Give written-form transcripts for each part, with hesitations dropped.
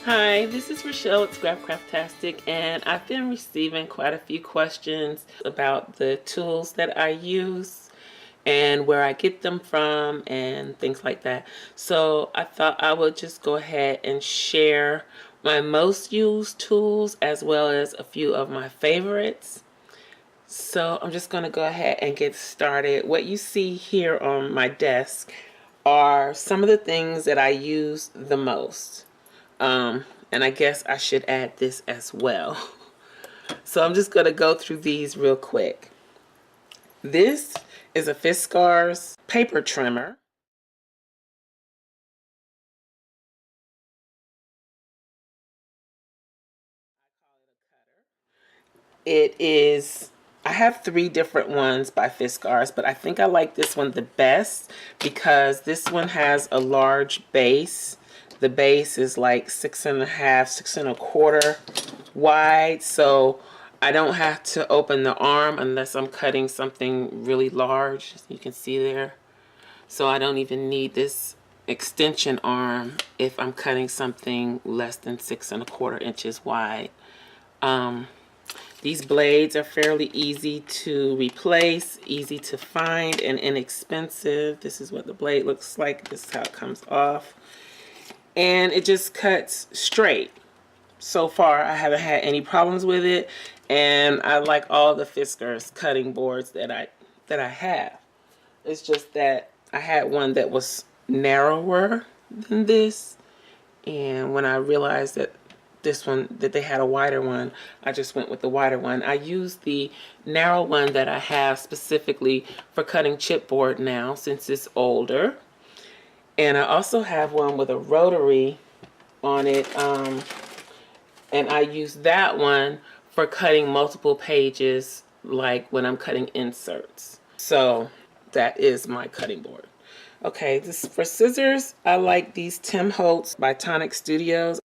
Hi, this is Rachelle at Scrapcraftastic, and I've been receiving quite a few questions about the tools that I use and where I get them from and things like that. So I thought I would just go ahead and share my most used tools as well as a few of my favorites. So I'm just going to go ahead and get started. What you see here on my desk are some of the things that I use the most. And I guess I should add this as well. So I'm just going to go through these real quick. This is a Fiskars paper trimmer. It is, I have 3 different ones by Fiskars, but I think I like this one the best because this one has a large base. The base is like 6.5, 6.25 wide, so I don't have to open the arm unless I'm cutting something really large. You can see there. So I don't even need this extension arm if I'm cutting something less than 6.25 inches wide. These blades are fairly easy to replace, easy to find, and inexpensive. This is what the blade looks like. This is how it comes off. And it just cuts straight. So far, I haven't had any problems with it, and I like all the Fiskars cutting boards that I have. It's just that I had one that was narrower than this, and when I realized that they had a wider one, I just went with the wider one. I use the narrow one that I have specifically for cutting chipboard now since it's older. And I also have one with a rotary on it, and I use that one for cutting multiple pages, like when I'm cutting inserts. So that is my cutting board. Okay, this for scissors, I like these Tim Holtz by Tonic Studios.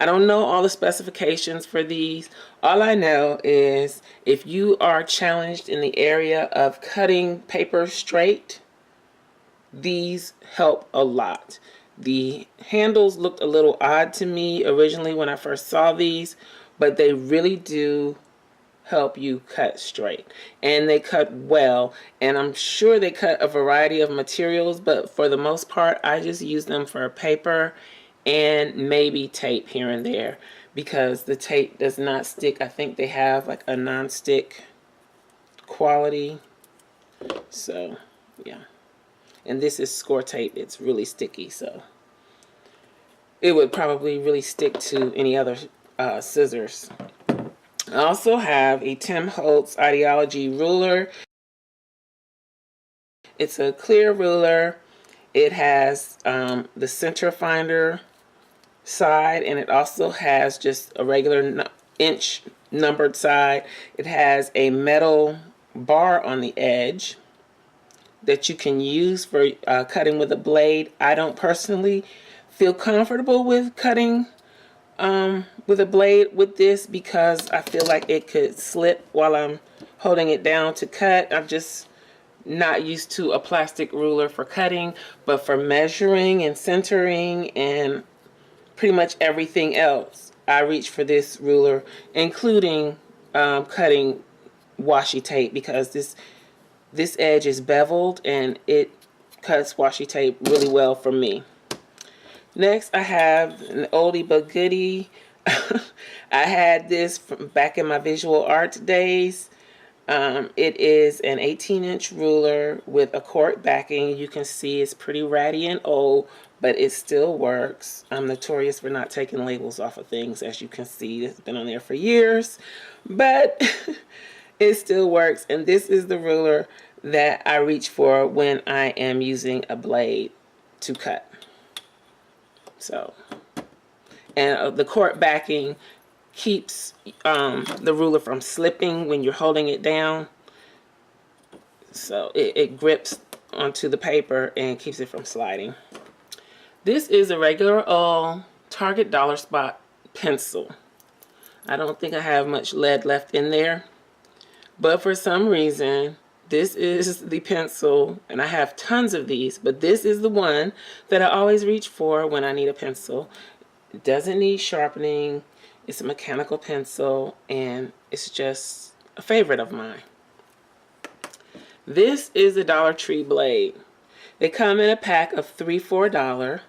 I don't know all the specifications for these. All I know is if you are challenged in the area of cutting paper straight, these help a lot. The handles looked a little odd to me originally when I first saw these, but they really do help you cut straight, and they cut well, and I'm sure they cut a variety of materials, but for the most part I just use them for paper and maybe tape here and there because the tape does not stick. I think they have like a non-stick quality, so yeah. And this is score tape. It's really sticky, so it would probably really stick to any other scissors. I also have a Tim Holtz Idea-ology ruler. It's a clear ruler. It has the center finder side, and it also has just a regular inch numbered side. It has a metal bar on the edge that you can use for cutting with a blade. I don't personally feel comfortable with cutting with a blade with this because I feel like it could slip while I'm holding it down to cut. I'm just not used to a plastic ruler for cutting, but for measuring and centering and pretty much everything else, I reach for this ruler, including cutting washi tape, because this edge is beveled and it cuts washi tape really well for me. Next, I have an oldie but goodie. I had this from back in my visual arts days. It is an 18-inch ruler with a cork backing. You can see it's pretty ratty and old, but it still works. I'm notorious for not taking labels off of things, as you can see. It's been on there for years, but it still works. And this is the ruler that I reach for when I am using a blade to cut. So, and the cork backing keeps the ruler from slipping when you're holding it down. So it grips onto the paper and keeps it from sliding. This is a regular old Target Dollar Spot pencil. I don't think I have much lead left in there, but for some reason this is the pencil, and I have tons of these, but this is the one that I always reach for when I need a pencil. It doesn't need sharpening. It's a mechanical pencil, and it's just a favorite of mine. This is a Dollar Tree blade. They come in a pack of 3 for $1.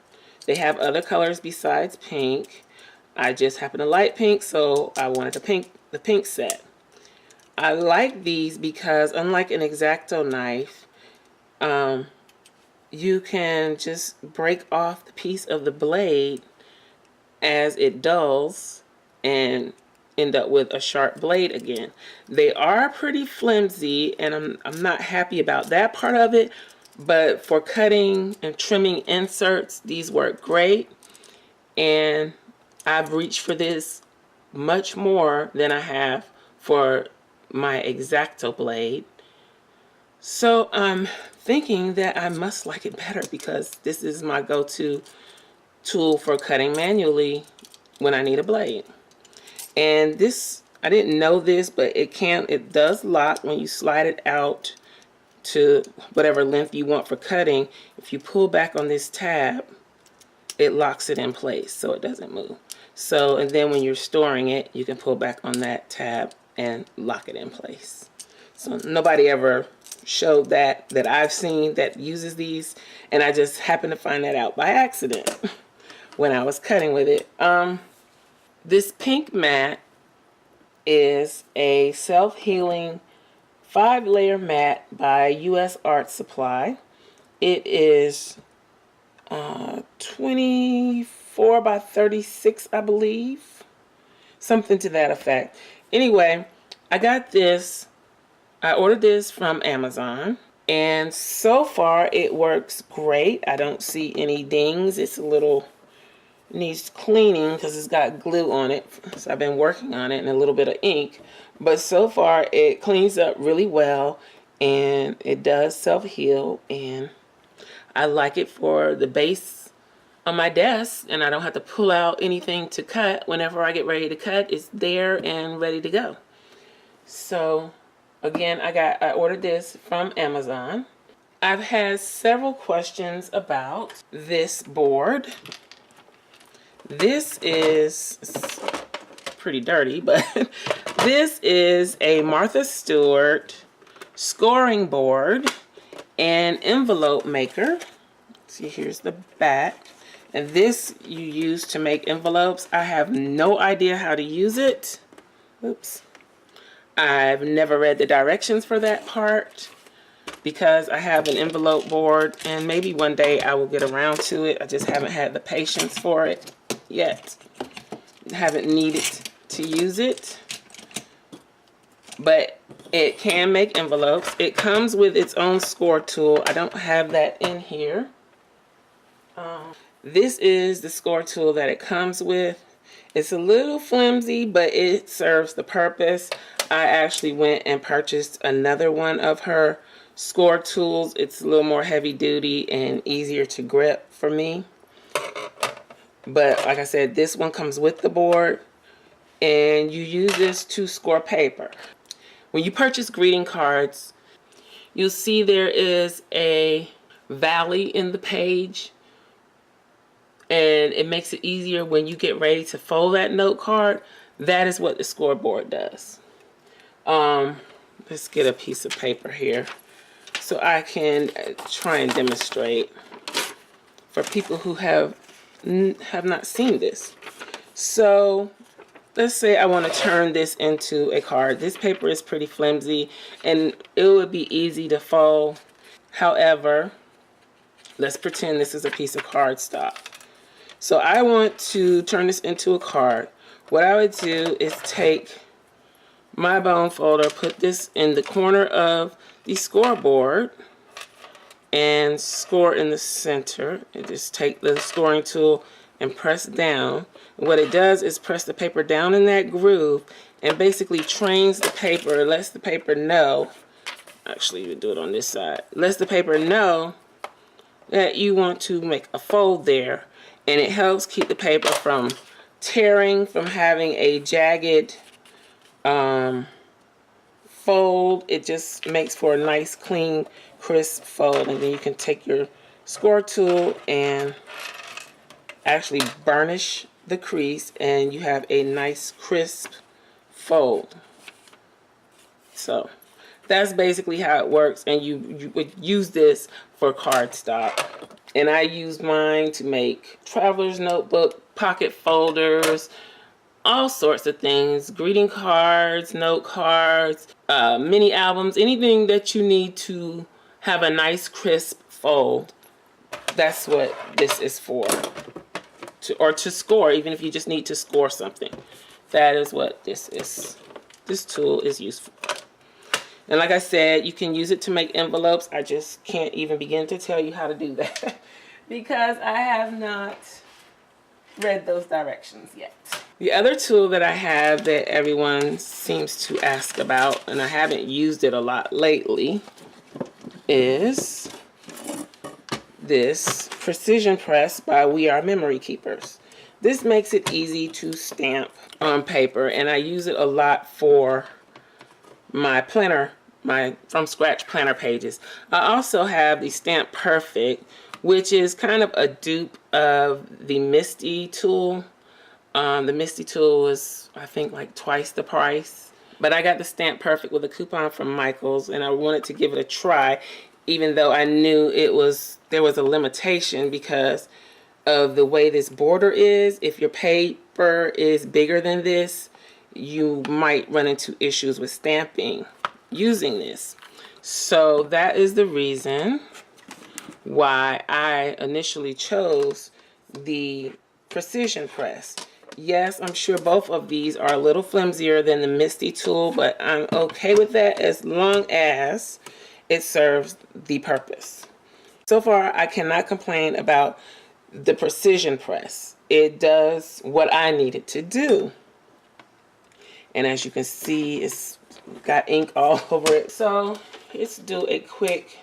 They have other colors besides pink. I just happen to like pink, so I wanted the pink set. I like these because unlike an X-Acto knife, you can just break off the piece of the blade as it dulls and end up with a sharp blade again. They are pretty flimsy, and I'm not happy about that part of it, but for cutting and trimming inserts, these work great. And I've reached for this much more than I have for my X-Acto blade. So I'm thinking that I must like it better because this is my go-to tool for cutting manually when I need a blade. And this, I didn't know this, but it does lock when you slide it out to whatever length you want for cutting. If you pull back on this tab, it locks it in place so it doesn't move. So, and then when you're storing it, you can pull back on that tab and lock it in place. So nobody ever showed that I've seen that uses these, and I just happened to find that out by accident when I was cutting with it. This pink mat is a self-healing 5-layer mat by U.S. Art Supply. It is 24 by 36, I believe. Something to that effect. Anyway, I got this. I ordered this from Amazon. And so far, it works great. I don't see any dings. It's a little... needs cleaning because it's got glue on it, so I've been working on it, and a little bit of ink, but so far it cleans up really well, and it does self-heal, and I like it for the base on my desk, and I don't have to pull out anything to cut. Whenever I get ready to cut, it's there and ready to go. So again, I ordered this from Amazon. I've had several questions about this board. This is pretty dirty, but this is a Martha Stewart scoring board and envelope maker. See, here's the back. And this you use to make envelopes. I have no idea how to use it. Oops. I've never read the directions for that part because I have an envelope board, and maybe one day I will get around to it. I just haven't had the patience for it yet. Haven't needed to use it, but it can make envelopes. It comes with its own score tool. I don't have that in here. This is the score tool that it comes with. It's a little flimsy, but it serves the purpose. I actually went and purchased another one of her score tools. It's a little more heavy duty and easier to grip for me. But like I said, this one comes with the board, and you use this to score paper. When you purchase greeting cards, you'll see there is a valley in the page, and it makes it easier when you get ready to fold that note card. That is what the scoreboard does. Let's get a piece of paper here so I can try and demonstrate for people who have not seen this. So let's say I want to turn this into a card. This paper is pretty flimsy and it would be easy to fold. However, let's pretend this is a piece of cardstock. So I want to turn this into a card. What I would do is take my bone folder, put this in the corner of the scoreboard, and score in the center, and just take the scoring tool and press down. And what it does is press the paper down in that groove and basically trains the paper, lets the paper know, actually you do it on this side, lets the paper know that you want to make a fold there, and it helps keep the paper from tearing, from having a jagged fold fold. It just makes for a nice, clean, crisp fold. And then you can take your score tool and actually burnish the crease, and you have a nice, crisp fold. So that's basically how it works, and you would use this for cardstock. And I use mine to make traveler's notebook, pocket folders, all sorts of things, greeting cards, note cards, mini albums, anything that you need to have a nice crisp fold. That's what this is for. Or to score, even if you just need to score something. That is what this is. This tool is useful. And like I said, you can use it to make envelopes. I just can't even begin to tell you how to do that because I have not read those directions yet. The other tool that I have that everyone seems to ask about, and I haven't used it a lot lately, is this Precision Press by We Are Memory Keepers. This makes it easy to stamp on paper, and I use it a lot for my planner, my from scratch planner pages. I also have the Stamp Perfect, which is kind of a dupe of the Misty tool. The Misty tool was, I think, like twice the price. But I got the Stamp Perfect with a coupon from Michael's, and I wanted to give it a try, even though I knew there was a limitation because of the way this border is. If your paper is bigger than this, you might run into issues with stamping using this. So that is the reason why I initially chose the Precision Press. Yes, I'm sure both of these are a little flimsier than the Misty tool, but I'm okay with that as long as it serves the purpose. So far, I cannot complain about the Precision Press. It does what I need it to do. And as you can see, it's got ink all over it. So let's do a quick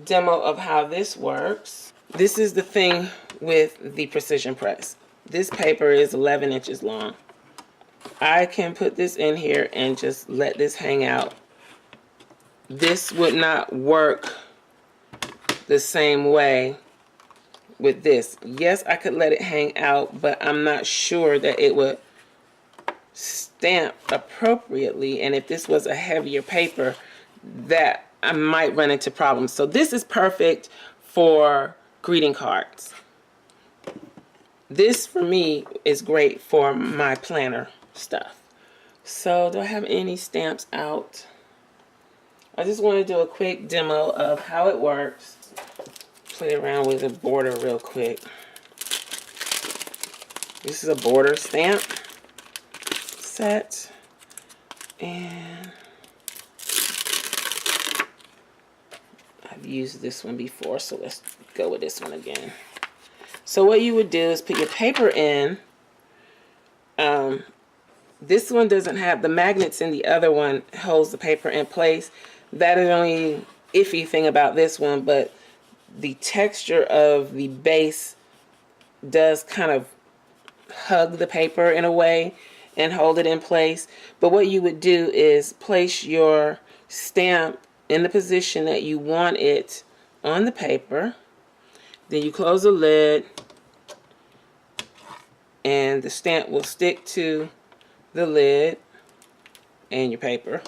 demo of how this works. This is the thing with the Precision Press. This paper is 11 inches long. I can put this in here and just let this hang out. This would not work the same way with this. Yes, I could let it hang out, but I'm not sure that it would stamp appropriately. And if this was a heavier paper, that I might run into problems. So this is perfect for greeting cards. This for me is great for my planner stuff. So do I have any stamps out? I just want to do a quick demo of how it works. Play around with the border real quick. This is a border stamp set, and I've used this one before, so let's go with this one again. So what you would do is put your paper in. This one doesn't have the magnets, in the other one holds the paper in place. That is the only iffy thing about this one, but the texture of the base does kind of hug the paper in a way and hold it in place. But what you would do is place your stamp in the position that you want it on the paper. Then you close the lid, and the stamp will stick to the lid and your paper.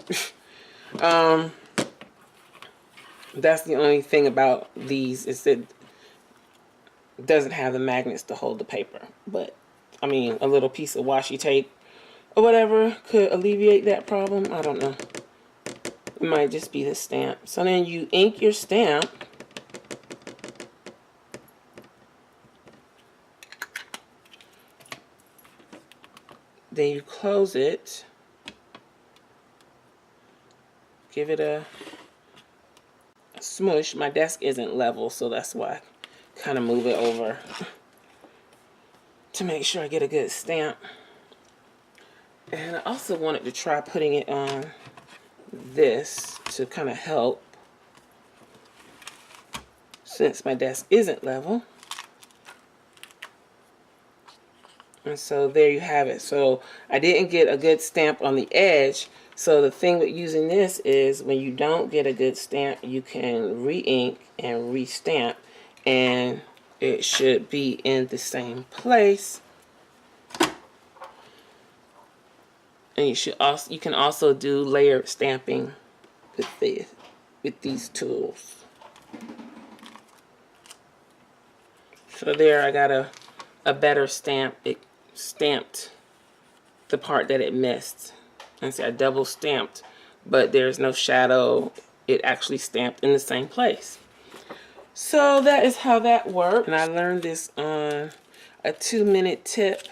That's the only thing about these, is that it doesn't have the magnets to hold the paper. But I mean, a little piece of washi tape or whatever could alleviate that problem. I don't know. It might just be the stamp. So then you ink your stamp. Then you close it. Give it a smush. My desk isn't level, so that's why I kind of move it over to make sure I get a good stamp. And I also wanted to try putting it on this to kind of help, since my desk isn't level. And so there you have it. So I didn't get a good stamp on the edge. So the thing with using this is when you don't get a good stamp, you can re-ink and re-stamp, and it should be in the same place. And you can also do layered stamping with these tools. So there, I got a better stamp. It stamped the part that it missed. And see, I double stamped, but there's no shadow. It actually stamped in the same place. So that is how that worked. And I learned this on a 2-minute tip.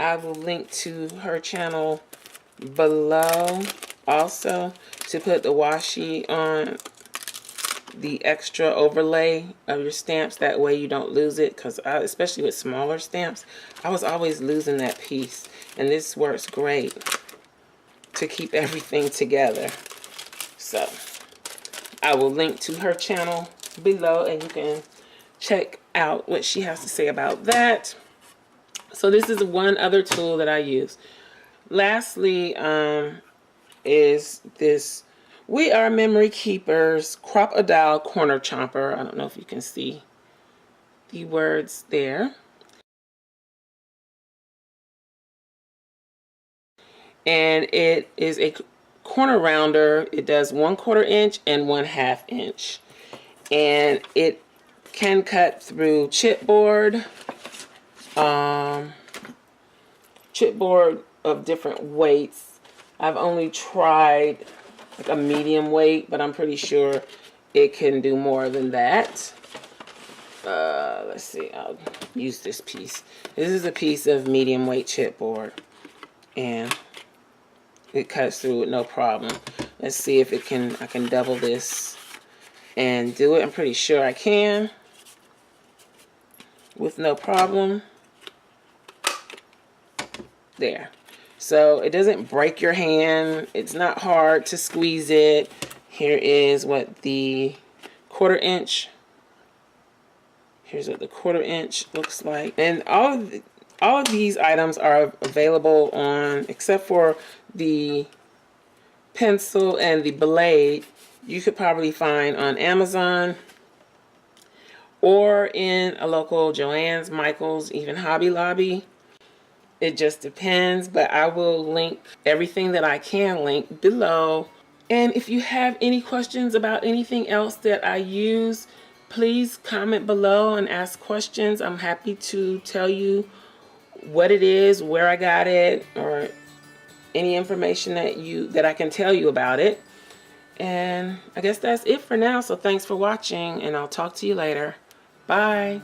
I will link to her channel below also to put the washi on the extra overlay of your stamps. That way you don't lose it, because especially with smaller stamps, I was always losing that piece, and this works great to keep everything together. So I will link to her channel below, and you can check out what she has to say about that. So this is one other tool that I use. Lastly, is this We Are Memory Keepers Crop-A-Dile Corner Chomper. I don't know if you can see the words there. And it is a corner rounder. It does 1/4 inch and 1/2 inch. And it can cut through chipboard. Chipboard of different weights. I've only tried like a medium weight, but I'm pretty sure it can do more than that. Let's see, I'll use this piece. This is a piece of medium weight chipboard, and it cuts through with no problem. Let's see if I can double this and do it. I'm pretty sure I can with no problem. There. So it doesn't break your hand. It's not hard to squeeze it. Here is what the 1/4 inch. Here's what the 1/4 inch looks like. And all of these items are available on, except for the pencil and the blade, you could probably find on Amazon or in a local Joann's, Michael's, even Hobby Lobby. It just depends, but I will link everything that I can link below. And if you have any questions about anything else that I use, please comment below and ask questions. I'm happy to tell you what it is, where I got it, or any information that I can tell you about it. And I guess that's it for now. So thanks for watching, and I'll talk to you later. Bye.